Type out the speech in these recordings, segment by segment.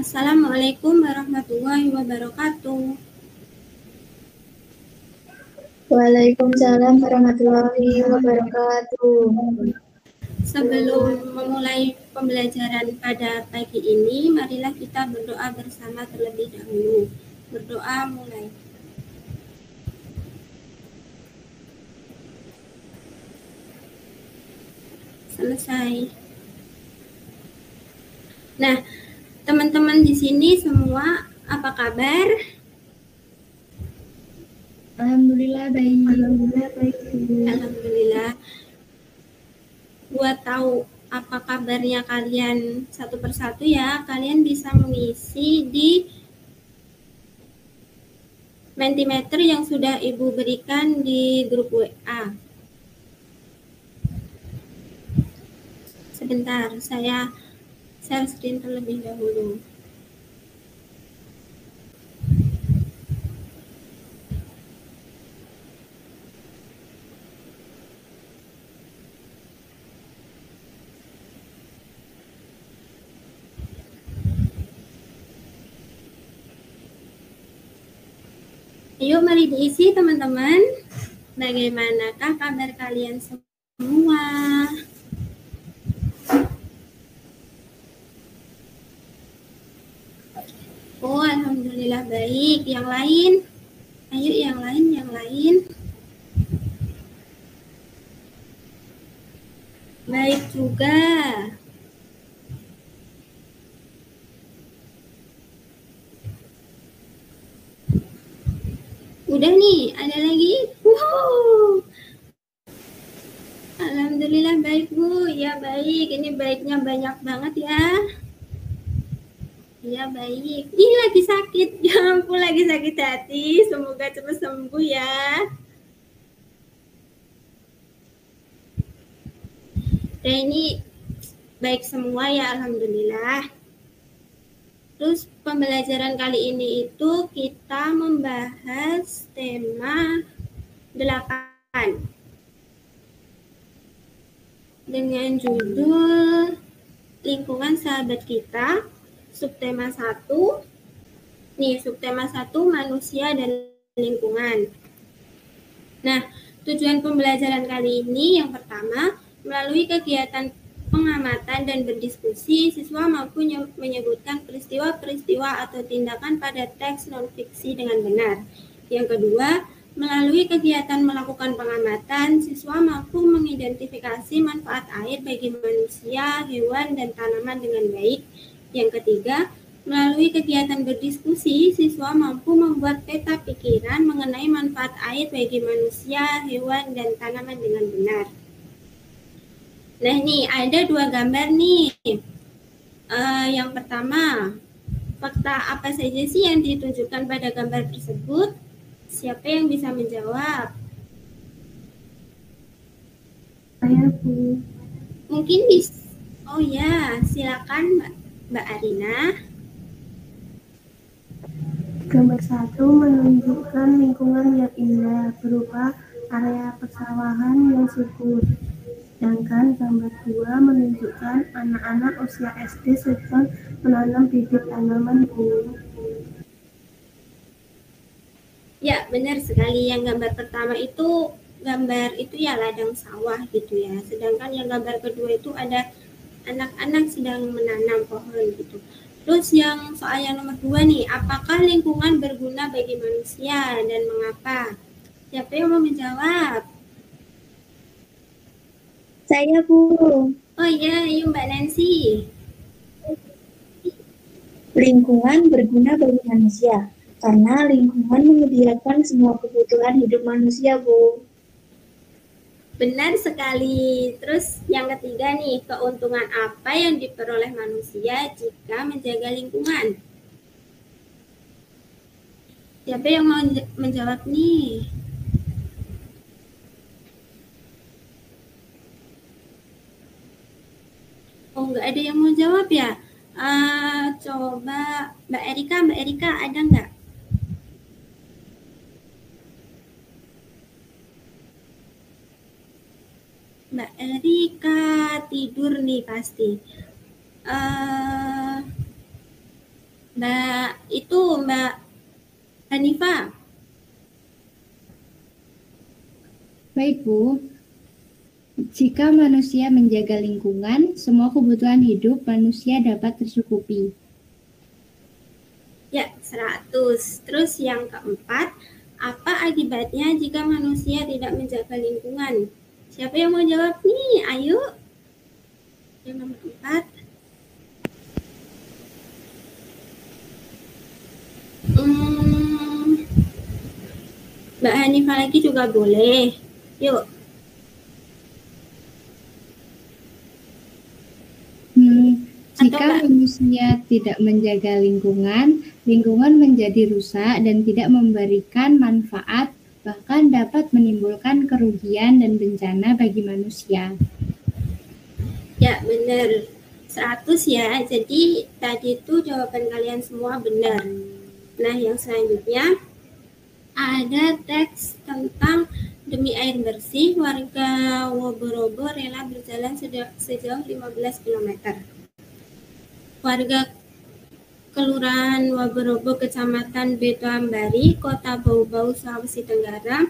Assalamualaikum warahmatullahi wabarakatuh. Waalaikumsalam warahmatullahi wabarakatuh. Sebelum memulai pembelajaran pada pagi ini, marilah kita berdoa bersama terlebih dahulu. Berdoa mulai. Selesai. Nah, teman-teman di sini semua apa kabar? Alhamdulillah baik. Alhamdulillah. Buat tahu apa kabarnya kalian satu persatu ya, kalian bisa mengisi di Mentimeter yang sudah Ibu berikan di grup WA. Sebentar, saya share screen terlebih dahulu. Ayo mari diisi teman-teman. Bagaimanakah kabar kalian semua? Oh, alhamdulillah baik. Yang lain? Ayo yang lain. Baik juga. Udah nih, ada lagi? Wow. Alhamdulillah baik Bu. Ya baik, ini baiknya banyak banget ya. Ya baik. Ih lagi sakit, ya ampun lagi sakit hati. Semoga cepat sembuh ya. Dan ini baik semua ya alhamdulillah. Terus pembelajaran kali ini itu kita membahas tema 8 dengan judul lingkungan sahabat kita, subtema 1. Nih, subtema 1 manusia dan lingkungan. Nah, tujuan pembelajaran kali ini yang pertama, melalui kegiatan pengamatan dan berdiskusi, siswa mampu menyebutkan peristiwa-peristiwa atau tindakan pada teks non-fiksi dengan benar. Yang kedua, melalui kegiatan melakukan pengamatan, siswa mampu mengidentifikasi manfaat air bagi manusia, hewan, dan tanaman dengan baik. Yang ketiga, melalui kegiatan berdiskusi, siswa mampu membuat peta pikiran mengenai manfaat air bagi manusia, hewan, dan tanaman dengan benar. Nah nih, ada 2 gambar nih. Yang pertama, fakta apa saja sih yang ditunjukkan pada gambar tersebut? Siapa yang bisa menjawab? Saya Bu. Mungkin oh ya, silakan Mbak Arina. Gambar 1 menunjukkan lingkungan yang indah berupa area persawahan yang subur. Sedangkan gambar 2 menunjukkan anak-anak usia SD sedang menanam bibit tanaman Bu. Ya, benar sekali. Yang gambar pertama itu gambar itu ya ladang sawah gitu ya. Sedangkan yang gambar kedua itu ada anak-anak sedang menanam pohon gitu. Terus yang soal yang nomor 2 nih, apakah lingkungan berguna bagi manusia dan mengapa? Siapa yang mau menjawab? Saya Bu. Oh iya, yuk Mbak Nancy. Lingkungan berguna bagi manusia karena lingkungan menyediakan semua kebutuhan hidup manusia Bu. Benar sekali. Terus yang ketiga nih, keuntungan apa yang diperoleh manusia jika menjaga lingkungan? Siapa yang mau menjawab nih? Oh, nggak ada yang mau jawab ya? Coba Mbak Erika ada nggak? Mbak Erika tidur nih pasti. Mbak Hanifah. Baik, Bu. Jika manusia menjaga lingkungan, semua kebutuhan hidup manusia dapat tercukupi. Ya, 100. Terus yang keempat, apa akibatnya jika manusia tidak menjaga lingkungan? Siapa yang mau jawab nih? Ayo. Yang nomor 4. Mbak Hanifah lagi juga boleh. Yuk. Jika manusia tidak menjaga lingkungan, lingkungan menjadi rusak dan tidak memberikan manfaat, bahkan dapat menimbulkan kerugian dan bencana bagi manusia. Ya, benar. 100 ya. Jadi tadi itu jawaban kalian semua benar. Nah, yang selanjutnya ada teks tentang demi air bersih, warga Woborobo rela berjalan sejauh 15 km. Warga Kelurahan Woborobo, Kecamatan Betoambari, Kota Bau-Bau, Sulawesi Tenggara,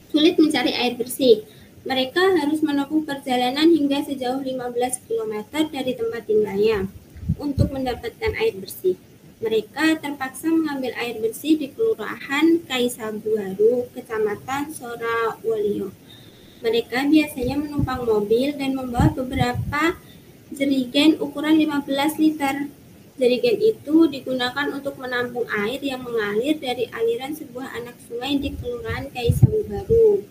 sulit mencari air bersih. Mereka harus menempuh perjalanan hingga sejauh 15 km dari tempat tinggalnya untuk mendapatkan air bersih. Mereka terpaksa mengambil air bersih di Kelurahan Kaisabuaru, Kecamatan Sorawolio. Mereka biasanya menumpang mobil dan membawa beberapa jerigen ukuran 15 liter. Jerigen itu digunakan untuk menampung air yang mengalir dari aliran sebuah anak sungai di Kelurahan Kaisabuaru.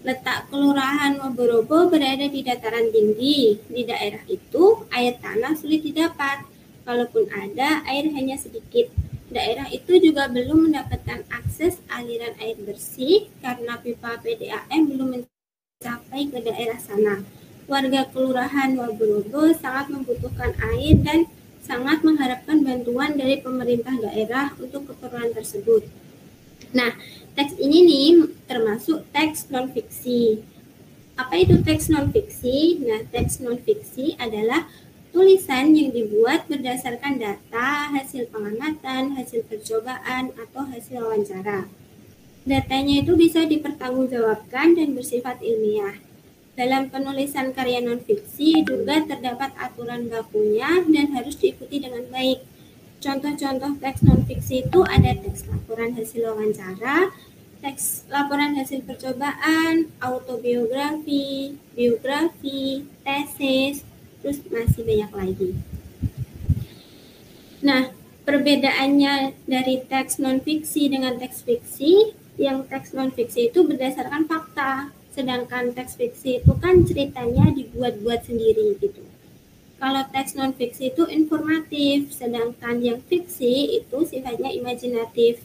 Letak Kelurahan Woborobo berada di dataran tinggi. Di daerah itu, air tanah sulit didapat. Kalaupun ada, air hanya sedikit. Daerah itu juga belum mendapatkan akses aliran air bersih karena pipa PDAM belum mencapai ke daerah sana. Warga Kelurahan Woborobo sangat membutuhkan air dan sangat mengharapkan bantuan dari pemerintah daerah untuk keperluan tersebut. Nah, teks ini nih termasuk teks non-fiksi. Apa itu teks non-fiksi? Nah, teks non-fiksi adalah tulisan yang dibuat berdasarkan data, hasil pengamatan, hasil percobaan, atau hasil wawancara. Datanya itu bisa dipertanggungjawabkan dan bersifat ilmiah. Dalam penulisan karya non-fiksi juga terdapat aturan bakunya dan harus diikuti dengan baik. Contoh-contoh teks non-fiksi itu ada teks laporan hasil wawancara, teks laporan hasil percobaan, autobiografi, biografi, tesis, terus masih banyak lagi. Nah, perbedaannya dari teks non-fiksi dengan teks fiksi, yang teks non-fiksi itu berdasarkan fakta. Sedangkan teks fiksi itu kan ceritanya dibuat-buat sendiri gitu. Kalau teks non-fiksi itu informatif, sedangkan yang fiksi itu sifatnya imajinatif.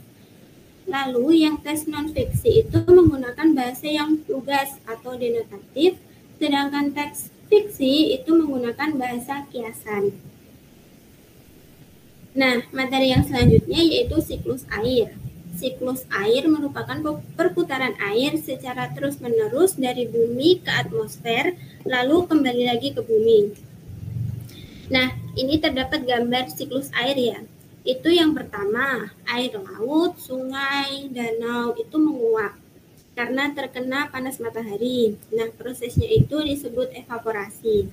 Lalu yang teks non-fiksi itu menggunakan bahasa yang lugas atau denotatif, sedangkan teks fiksi itu menggunakan bahasa kiasan. Nah, materi yang selanjutnya yaitu siklus air. Siklus air merupakan perputaran air secara terus-menerus dari bumi ke atmosfer, lalu kembali lagi ke bumi. Nah, ini terdapat gambar siklus air ya. Itu yang pertama, air laut, sungai, danau itu menguap karena terkena panas matahari. Nah, prosesnya itu disebut evaporasi.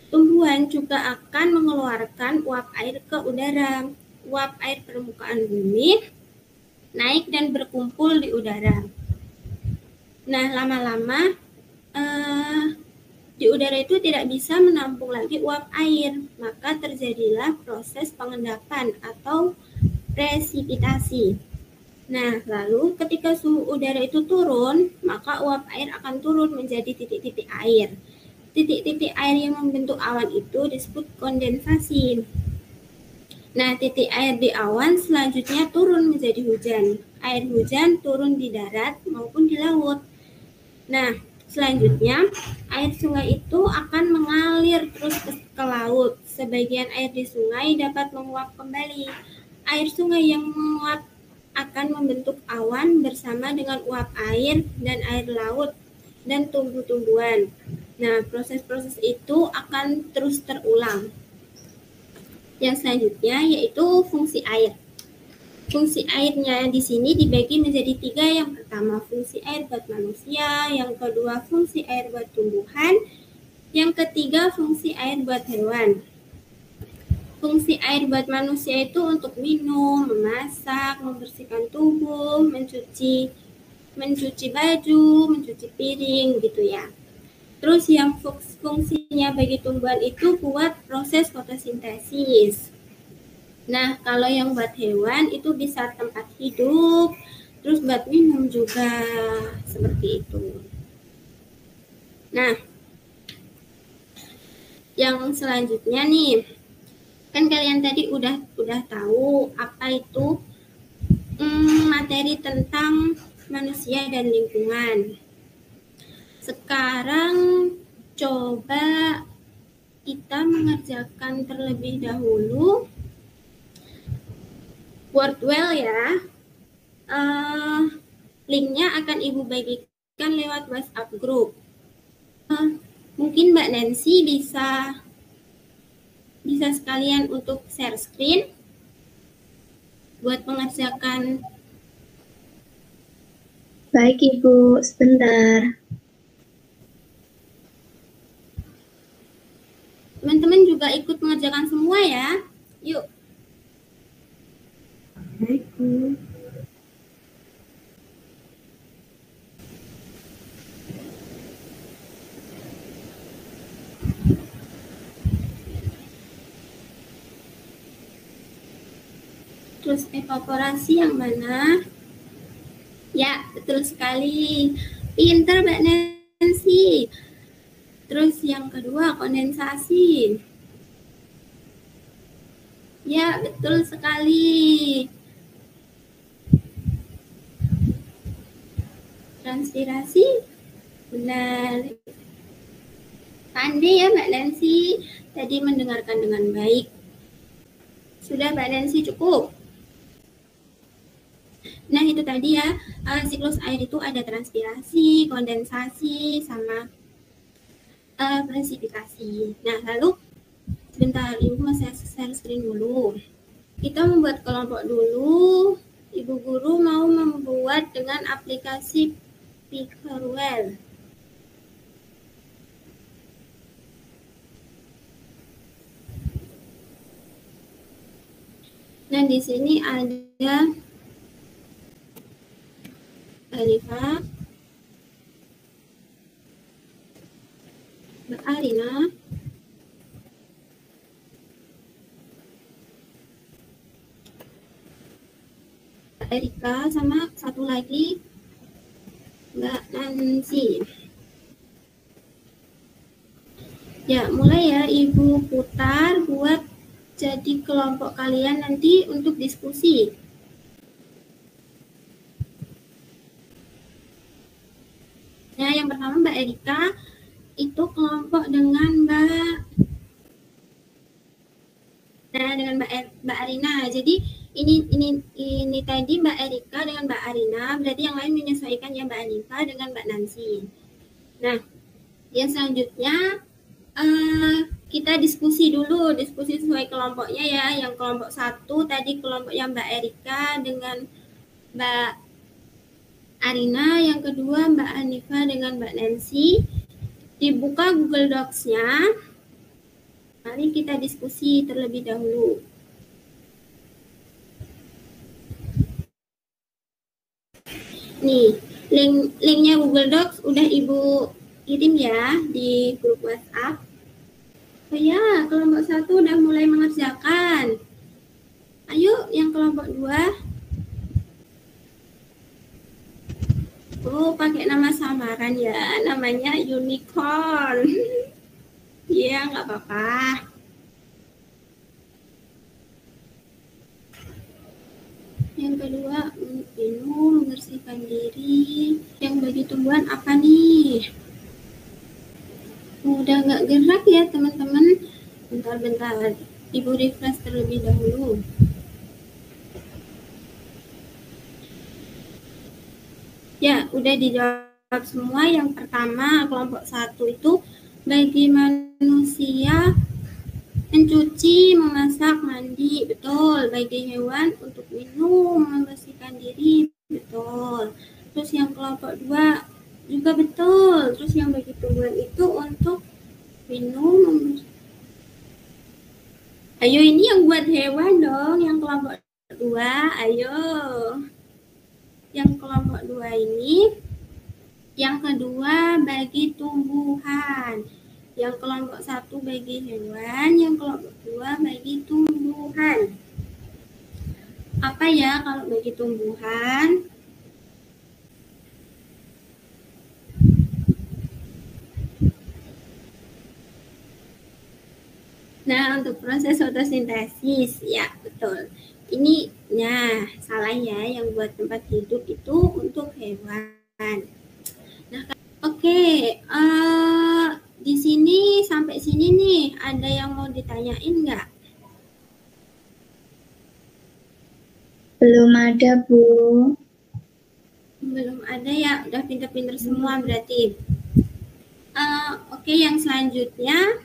Tumbuhan juga akan mengeluarkan uap air ke udara. Uap air permukaan bumi naik dan berkumpul di udara. Nah, lama-lama di udara itu tidak bisa menampung lagi uap air, maka terjadilah proses pengendapan atau presipitasi. Nah, lalu ketika suhu udara itu turun, maka uap air akan turun menjadi titik-titik air. Titik-titik air yang membentuk awan itu disebut kondensasi. Nah, titik air di awan selanjutnya turun menjadi hujan. Air hujan turun di darat maupun di laut. Nah, selanjutnya air sungai itu akan mengalir terus ke laut. Sebagian air di sungai dapat menguap kembali. Air sungai yang menguap akan membentuk awan bersama dengan uap air dan air laut dan tumbuh-tumbuhan. Nah, proses-proses itu akan terus terulang. Yang selanjutnya yaitu fungsi air. Fungsi airnya di sini dibagi menjadi 3. Yang pertama fungsi air buat manusia, yang kedua fungsi air buat tumbuhan, yang ketiga fungsi air buat hewan. Fungsi air buat manusia itu untuk minum, memasak, membersihkan tubuh, mencuci baju, mencuci piring gitu ya. Terus yang fungsinya bagi tumbuhan itu buat proses fotosintesis. Nah, kalau yang buat hewan itu bisa tempat hidup, terus buat minum juga, seperti itu. Nah, yang selanjutnya nih, kan kalian tadi udah tahu apa itu materi tentang manusia dan lingkungan. Sekarang coba kita mengerjakan terlebih dahulu Wordwell ya. Linknya akan Ibu bagikan lewat WhatsApp group. Mungkin Mbak Nancy bisa sekalian untuk share screen buat mengerjakan. Baik Ibu, sebentar. Teman-teman juga ikut mengerjakan semua ya. Yuk. Baik Bu. Terus evaporasi yang mana? Ya, betul sekali. Pinter Mbak Nancy. Terus yang kedua, kondensasi. Ya, betul sekali. Transpirasi. Benar. Pandai ya Mbak Nancy. Tadi mendengarkan dengan baik. Sudah Mbak Nancy cukup? Nah, itu tadi ya, siklus air itu ada transpirasi, kondensasi, sama presipitasi. Nah, lalu sebentar, Ibu masih share screen dulu. Kita membuat kelompok dulu. Ibu guru mau membuat dengan aplikasi Pickerwell. Nah, di sini ada Alifa, Mbak Arina, Mbak Erika, sama satu lagi Mbak Nancy. Ya, mulai ya Ibu putar buat jadi kelompok kalian nanti untuk diskusi. Nah, yang pertama Mbak Erika itu kelompok dengan Mbak Mbak Arina. Jadi ini tadi Mbak Erika dengan Mbak Arina, berarti yang lain menyesuaikan ya Mbak Anifa dengan Mbak Nancy. Nah, yang selanjutnya kita diskusi dulu, diskusi sesuai kelompoknya ya. Yang kelompok 1 tadi kelompok yang Mbak Erika dengan Mbak Arina, yang kedua Mbak Anifa dengan Mbak Nancy. Dibuka Google Docs-nya. Mari kita diskusi terlebih dahulu. Nih, linknya Google Docs udah Ibu kirim ya di grup WhatsApp. Oh ya, kelompok 1 udah mulai mengerjakan. Ayo yang kelompok 2. Oh, pakai nama samaran ya, namanya unicorn. Iya, nggak apa-apa. Yang kedua, minum, membersihkan diri. Yang bagi tumbuhan apa nih? Udah nggak gerak ya teman-teman? Bentar-bentar, Ibu refresh terlebih dahulu. Ya, udah dijawab semua. Yang pertama, kelompok 1 itu bagi manusia Mencuci, memasak, mandi, betul. Bagi hewan untuk minum, membersihkan diri, betul. Terus yang kelompok 2 juga betul. Terus yang bagi tumbuhan itu untuk minum. Ayo, ini yang buat hewan dong, yang kelompok 2. Ayo. Yang kelompok 2 ini, yang kedua bagi tumbuhan. Yang kelompok 1 bagi hewan, yang kelompok 2 bagi tumbuhan. Apa ya kalau bagi tumbuhan? Nah, untuk proses fotosintesis, ya betul. Ini, nah salah ya, yang buat tempat hidup itu untuk hewan. Nah, oke, di sini sampai sini nih, ada yang mau ditanyain nggak? Belum ada, Bu. Belum ada ya, udah pinter-pinter semua berarti. Oke, yang selanjutnya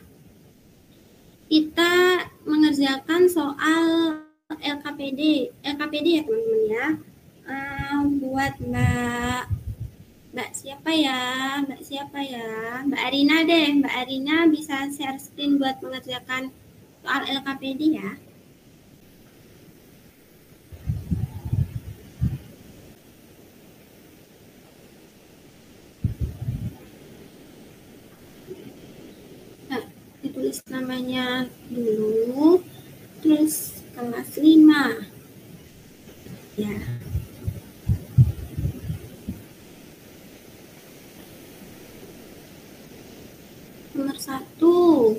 kita mengerjakan soal LKPD ya teman-teman ya. Buat Mbak siapa ya? Mbak Arina deh. Mbak Arina bisa share screen buat mengerjakan soal LKPD ya. Nah, ditulis namanya dulu, terus kelas 5. Ya. Nomor 1.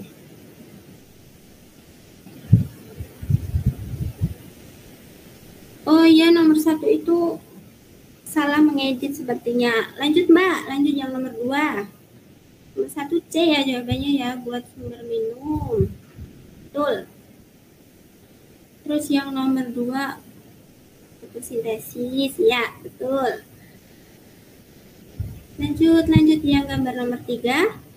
Oh iya, nomor 1 itu salah mengedit sepertinya. Lanjut Mbak, lanjut yang nomor 2. Nomor 1 C ya jawabannya ya, buat sumber minum. Betul. Terus yang nomor 2 fotosintesis, ya betul. Lanjut yang gambar nomor 3.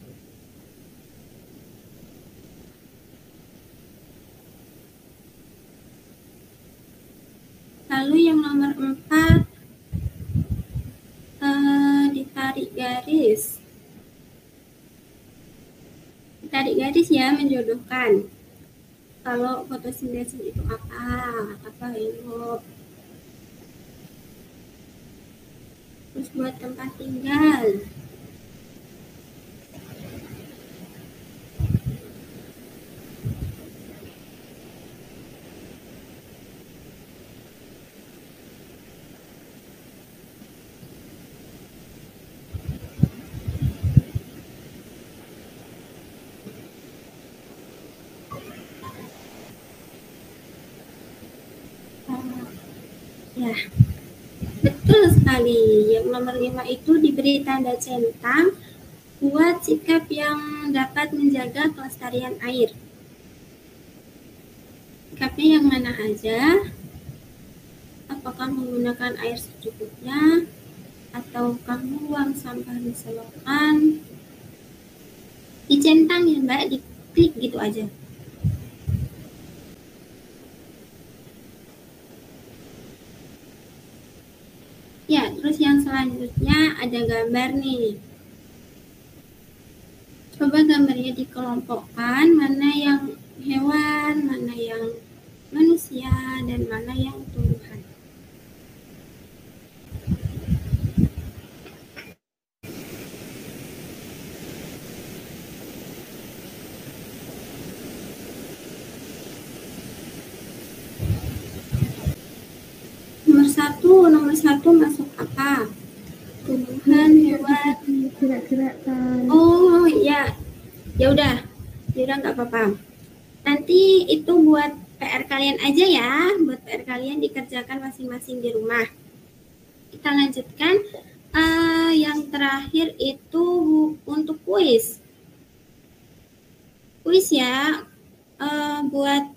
Lalu yang nomor 4 ditarik garis. Ditarik garis ya, menjodohkan. Kalau fotosintesis itu apa Ayo. Terus buat tempat tinggal. Ya, betul sekali. Yang nomor 5 itu diberi tanda centang buat sikap yang dapat menjaga kelestarian air. Sikapnya yang mana aja? Apakah menggunakan air secukupnya? Ataukah membuang sampah di selokan? Dicentang ya Mbak, diklik gitu aja. Ya, terus yang selanjutnya ada gambar nih. Coba gambarnya dikelompokkan, mana yang hewan, mana yang manusia, dan mana yang tumbuhan. Nomor satu masuk apa? Tumbuhan, hewan. Gerak-gerakkan. Oh iya, ya udah nggak apa-apa. Nanti itu buat PR kalian aja ya, buat PR kalian dikerjakan masing-masing di rumah. Kita lanjutkan. Yang terakhir itu untuk kuis. Kuis ya, buat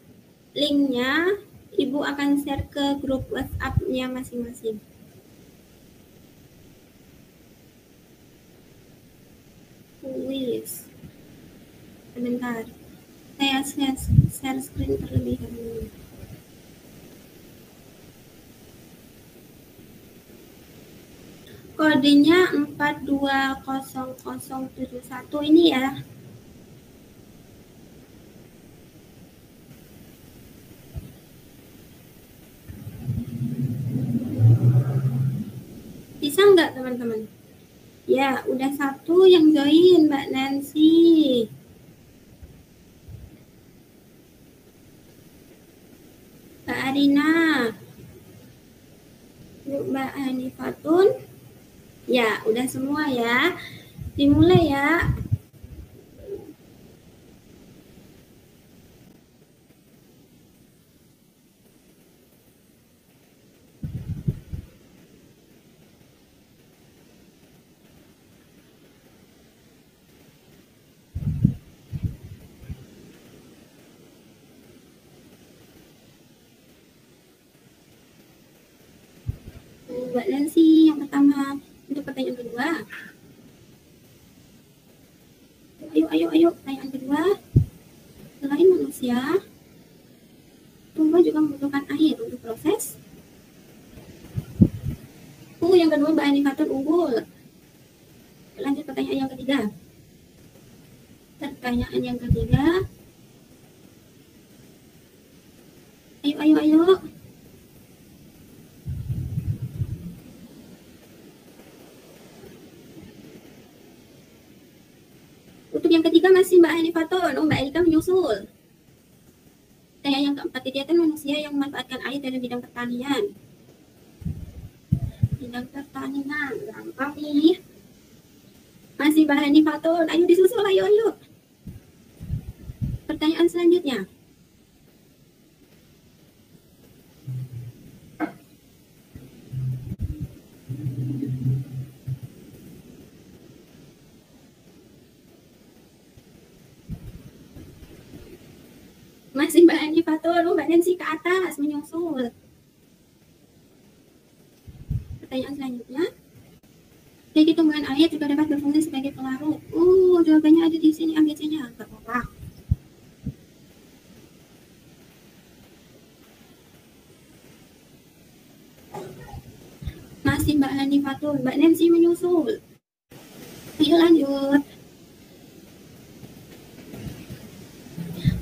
linknya Ibu akan share ke grup WhatsApp-nya masing-masing. Kuis. Sebentar. Saya share screen terlebih dahulu. Kodenya 420071 ini ya. Bisa nggak teman-teman? Ya, udah satu yang join, Mbak Nancy. Mbak Arina. Yuk, Mbak Hanifatun. Ya, udah semua ya. Dimulai ya. Mbak Nancy yang pertama untuk pertanyaan kedua. Ayo, pertanyaan kedua. Selain manusia, tumbuh juga membutuhkan air untuk proses. Yang kedua Mbak Hanifatun unggul. Lanjut pertanyaan yang ketiga. Pertanyaan yang ketiga. Ayo. Untuk yang ketiga masih Mbak Hanifatun. Mbak Erika menyusul. Pertanyaan yang keempat, kegiatan manusia yang memanfaatkan air dalam bidang pertanian. Bidang pertanian, gampang nih. Masih Mbak Hanifatun. Ayo disusul, ayo. Pertanyaan selanjutnya. Masih Mbak Hanifatun, Mbak Nancy ke atas menyusul. Pertanyaan selanjutnya. Jadi tumbuhan air juga dapat berfungsi sebagai pelarut. Jawabannya ada di sini, ambil saja. Gak apa-apa. Masih Mbak Hanifatun, Mbak Nancy menyusul. Ayo lanjut.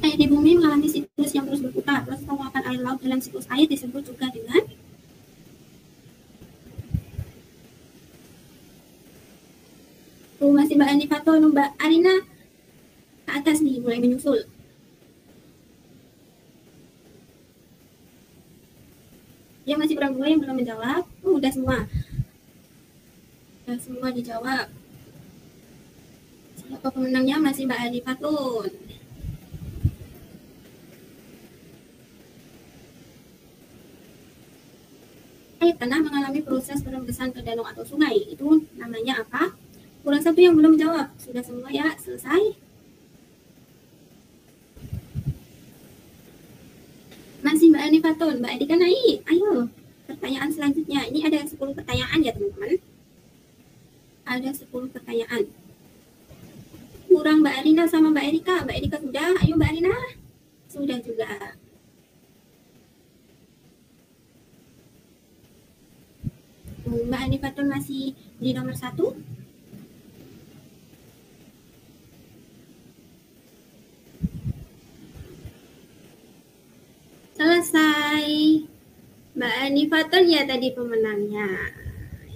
Air di bumi mengalami siklus yang terus berputar. Proses penguapan air laut dalam siklus air disebut juga dengan masih Mbak Hanifatun, Mbak Arina ke atas nih, mulai menyusul. Ya masih kurang dua yang belum menjawab. Udah semua. Udah semua dijawab. Siapa pemenangnya? Masih Mbak Hanifatun. Air tanah mengalami proses perembesan ke danau atau sungai. Itu namanya apa? Kurang satu yang belum jawab. Sudah semua ya? Selesai? Masih Mbak Hanifatun. Mbak Erika naik. Ayo. Pertanyaan selanjutnya. Ini ada 10 pertanyaan ya teman-teman. Ada 10 pertanyaan. Kurang Mbak Arina sama Mbak Erika. Mbak Erika sudah. Ayo Mbak Arina. Sudah juga. Mbak Hanifatun masih di nomor 1. Selesai. Mbak Hanifatun ya tadi pemenangnya.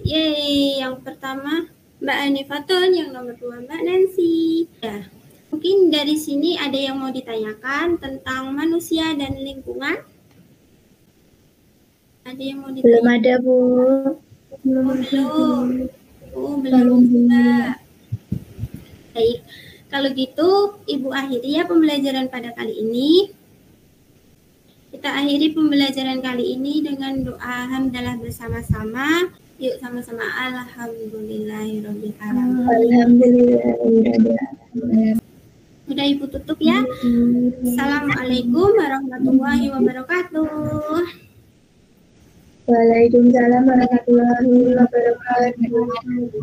Yeay, yang pertama Mbak Hanifatun, yang nomor 2 Mbak Nancy. Ya, mungkin dari sini ada yang mau ditanyakan tentang manusia dan lingkungan. Ada yang mau ditanyakan? Belum ada, Bu. Belum juga. Baik, kalau gitu Ibu akhiri ya pembelajaran pada kali ini. Kita akhiri pembelajaran kali ini dengan doa hamdalah bersama-sama. Yuk sama-sama alhamdulillahirabbil alamin. Alhamdulillah. Udah Ibu tutup ya. Assalamualaikum warahmatullahi wabarakatuh. Waalaikumsalam warahmatullahi wabarakatuh.